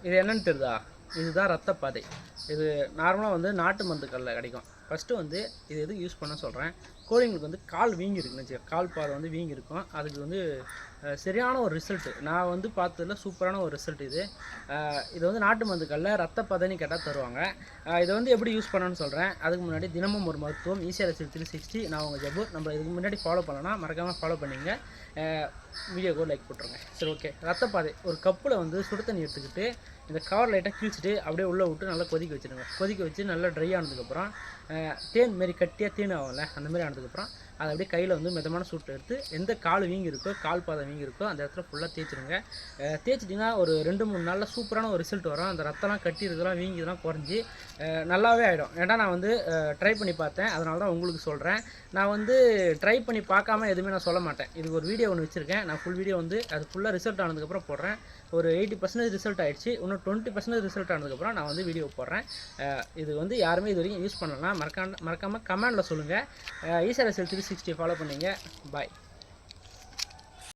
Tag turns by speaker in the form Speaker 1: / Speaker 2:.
Speaker 1: இது என்னன்னு தெரியுதா? இதுதான் ரத்தப்பாதை. இது நார்மலாக வந்து நாட்டு மருந்துகளில் கிடைக்கும். ஃபஸ்ட்டு வந்து இது எதுக்கு யூஸ் பண்ண சொல்கிறேன். கோழிங்களுக்கு வந்து கால் வீங்கி இருக்குன்னு வச்சுக்கோ, கால் பாதை வந்து வீங்கி இருக்கும். அதுக்கு வந்து சரியான ஒரு ரிசல்ட்டு நான் வந்து பார்த்ததில் சூப்பரான ஒரு ரிசல்ட் இது. இது வந்து நாட்டு மருந்துகளில் ரத்தப்பதைன்னு கேட்டால் தருவாங்க. இதை வந்து எப்படி யூஸ் பண்ணணும்னு சொல்கிறேன். அதுக்கு முன்னாடி தினமும் ஒரு மருத்துவம் ஈசிஆர்எஸ்எல் 360. நான் உங்கள் ஜபு. நம்ம இதுக்கு முன்னாடி ஃபாலோ பண்ணலாம், மறக்காமல் ஃபாலோ பண்ணிங்க. வீடியோக்கு லைக் போட்டுருங்க. சரி, ஓகே. ரத்தப்பாதை ஒரு கப்பில் வந்து சுடு தண்ணி எடுத்துக்கிட்டு இந்த கவர் லைட்டாக கிழிச்சிட்டு அப்படியே உள்ளே விட்டு நல்லா கொதிக்க வச்சுடுங்க. கொதிக்க வச்சு நல்லா ட்ரை ஆனதுக்கப்புறம் தேன் மாரி கட்டியாக தேன் ஆகும்ல, அந்த மாதிரி ஆனதுக்கப்புறம் அதை அப்படியே கையில் வந்து மிதமான சூட்டு எடுத்து எந்த கால் வீங்கி இருக்கோ, கால் பாதை வீங்கி இருக்கோ அந்த இடத்துல ஃபுல்லாக தேய்ச்சிடுங்க. தேய்ச்சிட்டிங்கன்னா ஒரு 2-3 நாளில் சூப்பரான ஒரு ரிசல்ட் வரும். அந்த ரத்தம்லாம் கட்டி இதெல்லாம் வீங்கி இதெல்லாம் குறைஞ்சி நல்லாவே ஆகிடும். ஏன்னா நான் வந்து ட்ரை பண்ணி பார்த்தேன், அதனால தான் உங்களுக்கு சொல்கிறேன். நான் வந்து ட்ரை பண்ணி பார்க்காம எதுவுமே நான் சொல்ல மாட்டேன். இதுக்கு ஒரு வீடியோ ஒன்று வச்சுருக்கேன். நான் ஃபுல் வீடியோ வந்து அது ஃபுல்லாக ரிசல்ட் ஆனதுக்கப்புறம் போடுறேன். ஒரு 80% ரிசல்ட் ஆகிடுச்சு. இன்னும் 20% ரிசல்ட் ஆனதுக்கப்புறம் நான் வந்து வீடியோ போடுறேன். இது வந்து யாருமே இது வரைக்கும் யூஸ் பண்ணலாம், மறக்காமல் கமெண்டில் சொல்லுங்கள். ஈசிஆர்எஸ்எல் 360 ஃபாலோ பண்ணிங்க. பாய்.